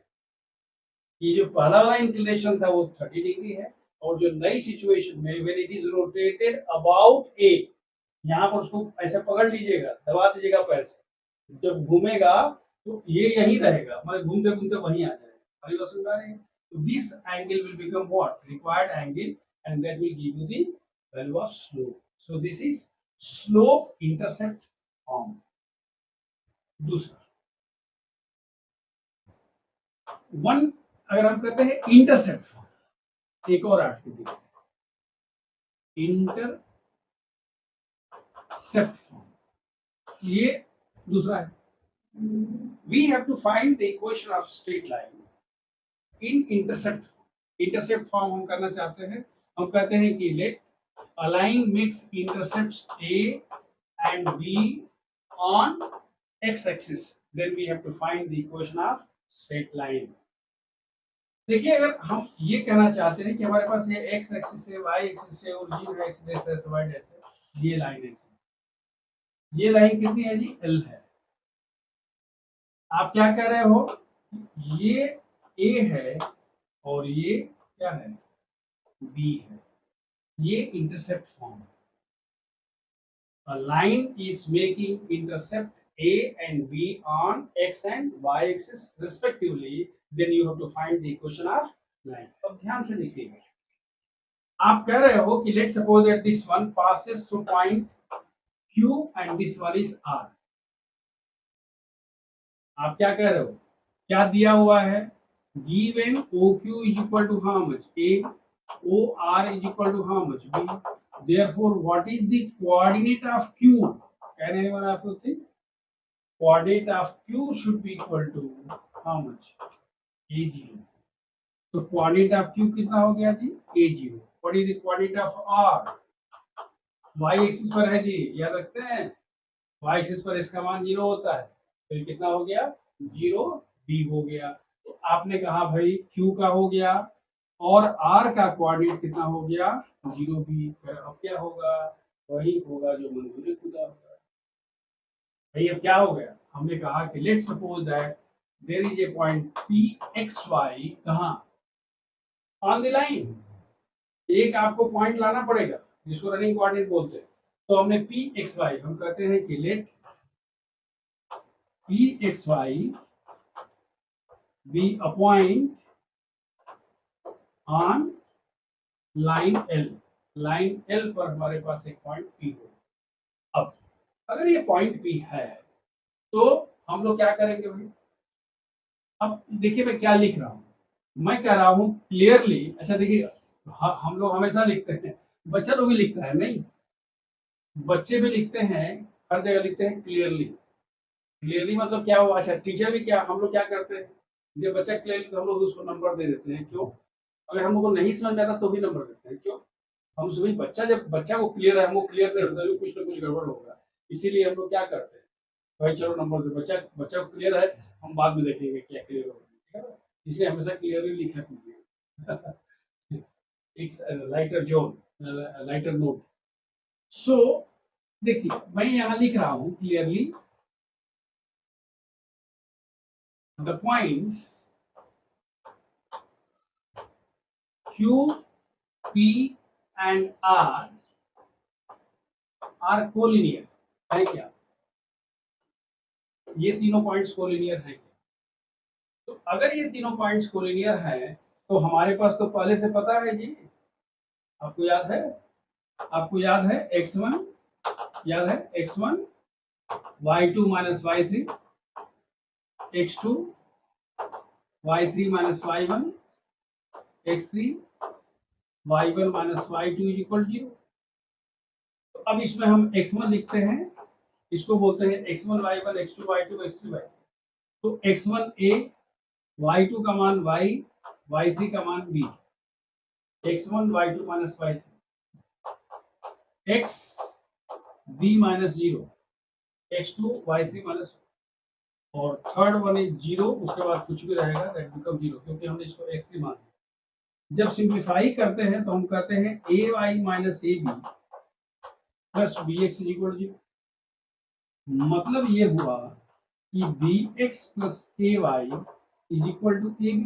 ये जो पहला वाला इंक्लिनेशन था वो 30 डिग्री है, और जो नई सिचुएशन में when it is rotated about A, यहाँ पर उसको ऐसे पकड़ लीजिएगा, दबा दीजिएगा पैर से, जब घूमेगा तो ये यही रहेगा, मतलब घूमते घूमते वहीं आ जाएगा। हमारी बात समझ आ रही है? तो this angle will become what, required angle, and that will give you the value of slope. So this is slope intercept form. दूसरा वन, अगर हम कहते हैं इंटरसेप्ट फॉर्म, एक और 8 की दी इंटरसेप्ट फॉर्म, ये दूसरा है। We have to find the equation of straight line in intercept. Intercept form हम करना चाहते हैं, हम कहते हैं कि let a line makes intercepts A and B on x-axis, then we have to find the equation of straight line. देखिए, अगर हम ये कहना चाहते हैं कि हमारे पास ये x एक्सिस है, y एक्सिस है, ओरिजिन x डैश है, y डैश है, ये लाइन है, ये लाइन कितनी है जी, L है। आप क्या कह रहे हो, ये A है और ये क्या है, B है, ये intercept form. A line is making intercept A and B on x and y axis respectively, then you have to find the equation of line. अब ध्यान से देखिएगा, आप कह रहे हो कि let's suppose that this one passes through point Q and this one is R. आप क्या कह रहे हो, क्या दिया हुआ है, given OQ is equal to how much, A, OR is equal to how much, B. Therefore, what is the coordinate of Q? Can anyone ask me? Coordinate of Q should be equal to how much, A0. तो coordinate of Q कितना हो गया जी, A0. What is the coordinate of R? Y axis पर है जी, याद रखते हैं, Y एक्सिस पर इसका मान 0 होता है, तो कितना हो गया, 0, B हो गया। तो आपने कहा भाई Q का हो गया और R का कोऑर्डिनेट कितना हो गया, 0 B। अब क्या होगा, वही होगा जो मंजूरी खुदा होगा। भाई अब क्या हो गया, हमने कहा कि let's suppose that there is a point PXY, कहाँ, ऑन द लाइन। एक आपको पॉइंट लाना पड़ेगा जिसको रनिंग कोऑर्डिनेट बोलते हैं। तो हमने PXY, हम कहते हैं कि let PXY be a point on line L। Line L पर हमारे पास एक पॉइंट P हो। अब अगर ये पॉइंट P है तो हम लोग क्या करेंगे भाई, अब देखिए मैं क्या लिख रहा हूं, मैं कह रहा हूं क्लियरली। अच्छा देखिए, हम लोग हमेशा लिखते हैं, बच्चा लोग भी लिखता है, नहीं बच्चे भी लिखते हैं, हर जगह लिखते हैं क्लियरली। क्लियरली मतलब क्या हुआ, अच्छा टीचर भी क्या, हम लोग क्या करते हैं, जब बच्चा क्लियरली तो हम लोग उसको नंबर दे देते हैं। क्यों, अगर हम लोग को नहीं समझ में आता तो भी नंबर देते हैं। क्यों, हम सभी बच्चा, जब बच्चा को क्लियर है, हम वो क्लियर नहीं होता, कुछ ना कुछ गड़बड़ होगा, इसीलिए हम लोग क्या करते हैं, भाई चलो नंबर दे, बच्चा बच्चा को क्लियर है, हम बाद में देखेंगे क्या क्लियर होगा, इसलिए हमेशा क्लियरली लिखा कीजिए। It's lighter zone, lighter note. So देखिए मैं यहां लिख रहा हूं clearly, the points Q, P and R are collinear है क्या, ये तीनों पॉइंट्स कोलिनियर है क्या। तो अगर ये तीनों पॉइंट्स कोलिनियर है तो हमारे पास तो पहले से पता है जी, आपको याद है, आपको याद है x1, याद है x1 y2 minus y3, x2 y3 minus y1, x3 y1 minus y2 is equal 0। तो अब इसमें हम x1 लिखते हैं, इसको बोलते हैं x1 y1, x2 y2, x3 y। तो x1 a, y2 का मान y, y3 का मान b, x1 y2 minus y3, x b minus 0, x2 y3 minus, और थर्ड वन इज 0, उसके बाद कुछ भी रहेगा दैट बिकम 0, क्योंकि हमने इसको x3 मान लिया। जब सिंप्लीफाई करते हैं तो हम कहते हैं ay minus ab plus bx is equal 0। मतलब ये हुआ कि bx plus ay is equal to ab।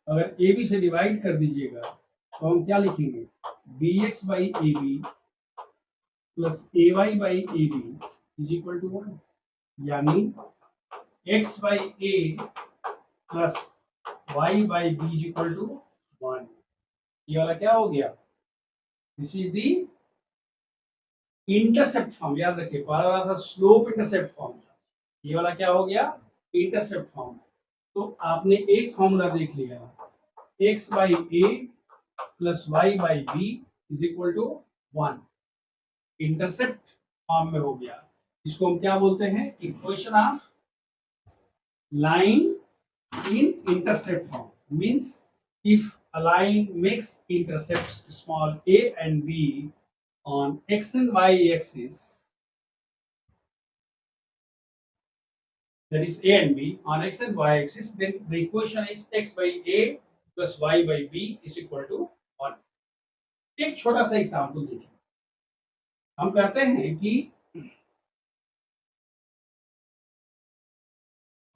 अगर ab से डिवाइड कर दीजिएगा तो हम क्या लिखेंगे, bx by ab plus a y by a b is equal to 1, यानी x by a plus y by b is equal to 1। ये वाला क्या हो गया? This is the intercept form. याद रखिए, पहला वाला था स्लोप इंटरसेप्ट फॉर्म, ये वाला क्या हो गया? Intercept form. तो आपने एक फॉर्मूला देख लिया, x by a plus y by b is equal to 1, intercept form में हो गया। इसको हम क्या बोलते हैं? Equation of line in intercept form. Means if a line makes intercepts small a and b on x and y axis, that is a and b on x and y axis, then the equation is x by a plus y by b is equal to 1। एक छोटा सा एग्जाम्पल देखिए, हम कहते हैं कि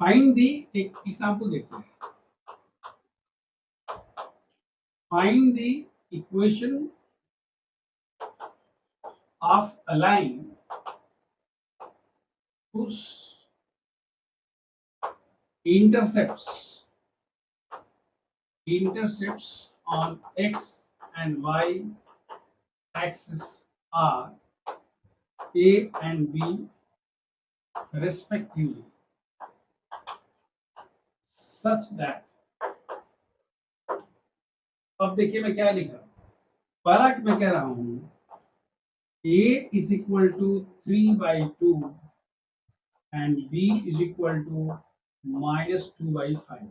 फाइंड दी, एक एग्जाम्पल देखते हैं, find the equation of a line whose intercepts on x and y axis are a and b respectively, such that, अब देखिए मैं क्या लिख रहा हूं, पहला मैं कह रहा हूं a is equal to 3/2 and b is equal to -2/5।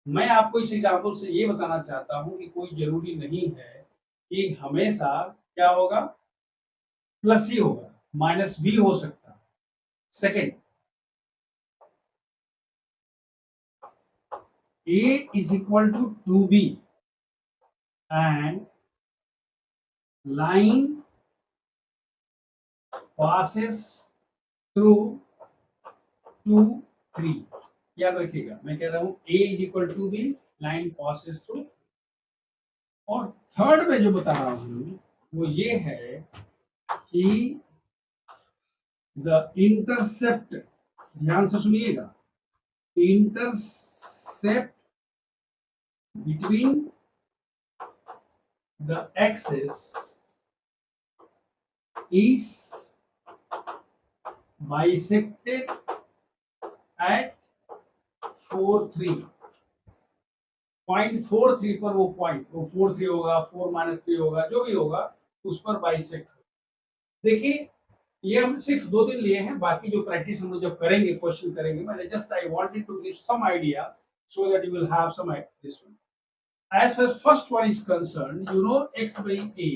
मैं आपको इस एग्जाम्पल से ये बताना चाहता हूं कि कोई जरूरी नहीं है कि हमेशा क्या होगा, प्लस ही होगा, माइनस भी हो सकता है। Second, a is equal to 2b and line passes through 2, 3। याद रखिएगा, मैं कह रहा हूं a is equal to b, line passes through। और थर्ड में जो बता रहा हूं वो ये है कि द इंटरसेप्ट, ध्यान से सुनिएगा, intercept between the axis is bisected at 4,3। Point 4,3 पर वो पॉइंट, वो 4,3 होगा, 4-3 होगा, जो भी होगा उस पर बाइसेक्ट। देखिए ये हम सिर्फ 2 दिन लिए हैं, बाकी जो प्रैक्टिस हम लोग जब करेंगे, क्वेश्चन करेंगे, मैंने just I wanted to give some idea so that you will have some this one। As far as first one is concerned, you know x by a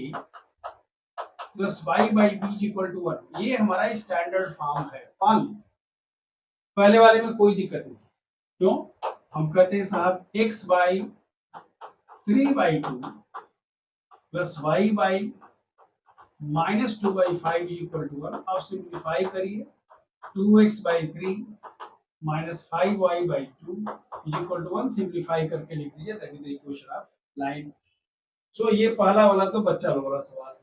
plus y by b is equal to 1, ये हमारा स्टैंडर्ड फॉर्म है। पहले वाले में कोई दिक्कत नहीं, क्यों? हम कहते हैं साहब x by 3/2 plus y by -2/5 is equal to 1। अब सिंप्लीफाई करिए, 2x by 3 minus 5y by 2 is equal to 1। Simplify करके लिख दीजिए, that is the equation of line. So ये पहला वाला तो बच्चा लोगों का सवाल है।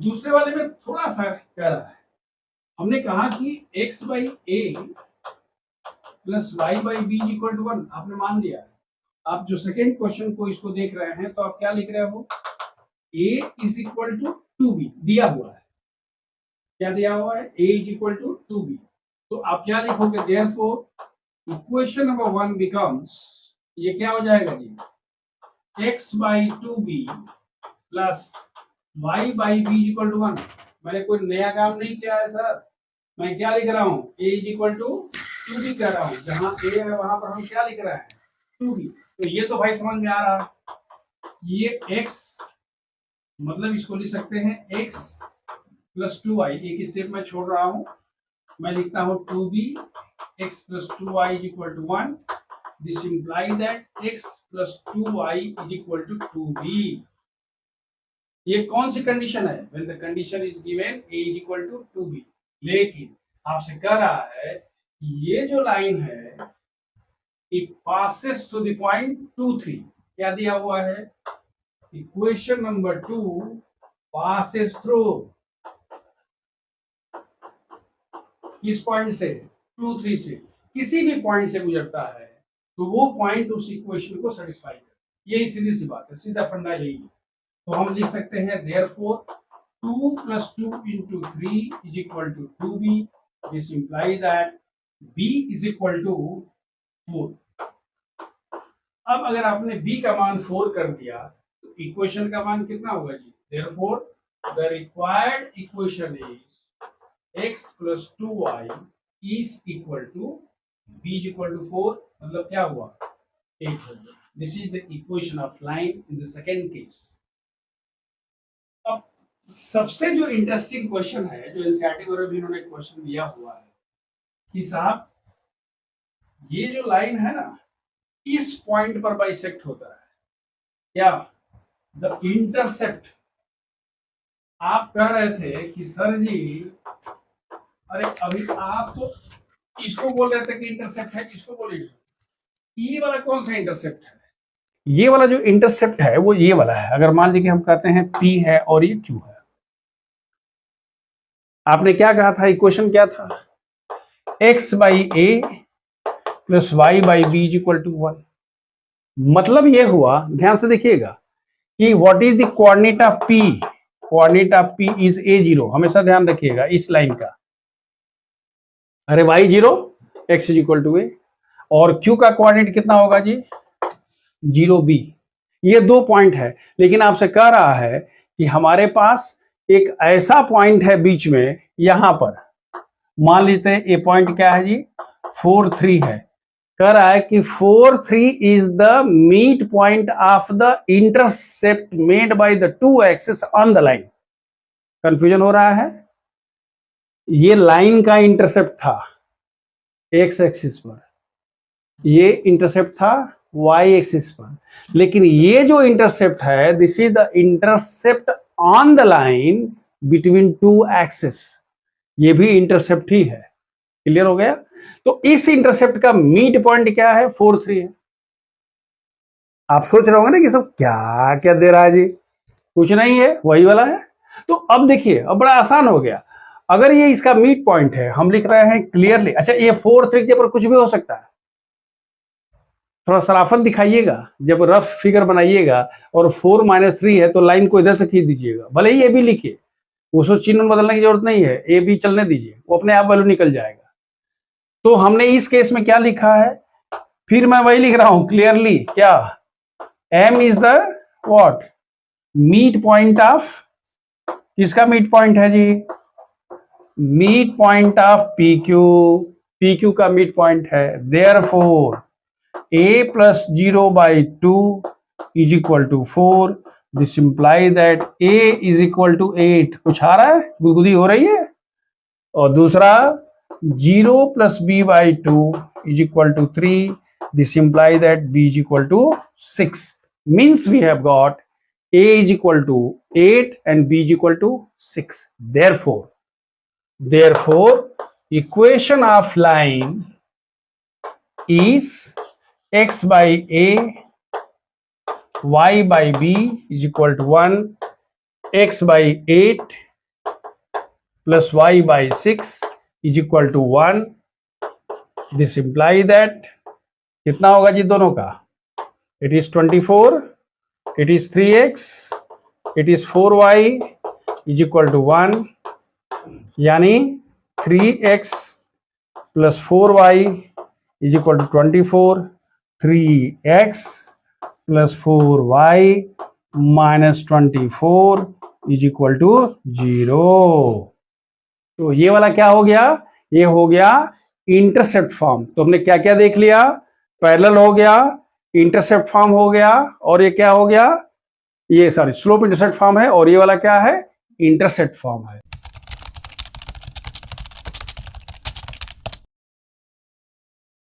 दूसरे वाले में थोड़ा सा कह रहा है, हमने कहा कि x by a plus y by b is equal to 1, आपने मान लिया। आप जो सेकेंड क्वेश्चन को इसको देख रहे हैं तो आप क्या लिख रहे हो, a is equal to 2b दिया हुआ है। क्या दिया हुआ है? a is equal to 2b। तो आप क्या लिखोगे? देयरफॉर इक्वेशन नंबर 1 बिकम्स, ये क्या हो जाएगा जी, x by 2b plus y by b is equal to 1। मैंने कोई नया काम नहीं किया है सर, मैं क्या लिख रहा हूँ, a is equal to 2b कह रहा हूँ, जहां a है वहां पर हम क्या लिख रहे हैं, 2b। तो ये तो भाई समझ में आ रहा है, ये x मतलब इसको लिख सकते हैं x प्लस 2y, एक स्टेप में छोड़ रहा हूं, मैं लिखता हूं 2b x plus 2y is equal to 1। This imply that x plus 2y is equal to 2b। ये कौन सी कंडीशन है? When the condition is given a is equal to 2b। लेकिन आपसे कह रहा है ये जो लाइन है it passes through the point 2, 3। क्या दिया हुआ है? इक्वेशन नंबर 2 पासेस थ्रू किस पॉइंट से, 2 3 से, किसी भी पॉइंट से गुजरता है तो वो पॉइंट उस इक्वेशन को सेटिस्फाई करे। यही सीधी सी बात है, सीधा फंडा यही है। तो हम लिख सकते हैं therefore 2 + 2 × 3 = 2b। This implies that b = 4। अब अगर आपने b का मान 4 कर दिया तो इक्वेशन का मान कितना होगा जी? Therefore the required equation is x + 2y is equal to b = 4। मतलब क्या हुआ? 8 हो गया। This is the equation of line in the second case. अब सबसे जो इंटरेस्टिंग क्वेश्चन है, जो एनसीईआरटी वगैरह भी इन्होंने क्वेश्चन दिया हुआ है कि साहब ये जो लाइन है ना, इस पॉइंट पर बाइसेक्ट होता है क्या? The intercept. आप कह रहे थे कि सर जी, अरे अभी आप तो इसको बोल रहे थे कि इंटरसेप्ट है, इसको बोलिए ये वाला कौन सा इंटरसेप्ट है? ये वाला जो इंटरसेप्ट है वो ये वाला है। अगर मान लीजिए हम कहते हैं P है और ये Q है, आपने क्या कहा था? इक्वेशन क्या था? x/a + y/b = 1। मतलब ये हुआ, ध्यान से देखिएगा कि what is the coordinate of P? Coordinate of P is a0। हमेशा ध्यान रखिएगा इस लाइन का। अरे y0 x = a, और Q का कोऑर्डिनेट कितना होगा जी? 0b। ये 2 पॉइंट है, लेकिन आपसे कह रहा है कि हमारे पास एक ऐसा पॉइंट है बीच में, यहां पर मान लेते हैं ये पॉइंट क्या है जी? 4 3 है। कह रहा है कि 4 3 is the meet point of the intercept made by the 2 axis on the line. Confusion हो रहा है? ये लाइन का इंटरसेप्ट था एक्स एक्सिस पर, ये इंटरसेप्ट था वाई एक्सिस पर, लेकिन ये जो इंटरसेप्ट है, this is the intercept on the line between 2 axis. ये भी इंटरसेप्ट ही है। क्लियर हो गया? तो इस इंटरसेप्ट का मीट पॉइंट क्या है? 4 3 है। आप सोच रहे होंगे ना कि सब क्या क्या दे रहा है जी? कुछ नहीं है, वही वाला है। तो अब देखिए, अब बड़ा आसान हो गया। अगर ये इसका मीट पॉइंट है, हम लिख रहे हैं क्लियरली। अच्छा, ये 4 3 के ऊपर कुछ भी हो सकता है, थोड़ा सराफत दिखाइएगा जब रफ फिगर बनाइएगा। और 4 - 3 है तो लाइन को इधर से खींच दीजिएगा, भले ही ए भी लिखिए, उसको चिन्ह बदलने की जरूरत नहीं है, ए भी चलने दीजिए, वो अपने आप वैल्यू निकल जाएगा। तो हमने इस केस में क्या लिखा है? फिर मैं वही लिख रहा हूं क्लियरली, क्या? M is the what? Meet point of, किसका मीट पॉइंट है जी? Meet point of PQ। PQ का मीट पॉइंट है। Therefore a + 0/2 = 4। This imply that a = 8। कुछ आ रहा है? गुदगुदी हो रही है? और दूसरा 0 + b/2 = 3। This implies that b = 6. Means we have got a = 8 and b = 6. Therefore, equation of line is x/a, y/b = 1, x/8 + y/6 = 1. This implies that कितना होगा जी दोनों का? It is 24, it is 3x, it is 4y = 1, यानी 3x + 4y = 24, 3x + 4y - 24 = 0। तो ये वाला क्या हो गया? ये हो गया इंटरसेप्ट फॉर्म। तो हमने क्या क्या देख लिया? पैरेलल हो गया, इंटरसेप्ट फॉर्म हो गया, और ये क्या हो गया? ये सॉरी स्लोप इंटरसेप्ट फॉर्म है, और ये वाला क्या है? इंटरसेप्ट फॉर्म है।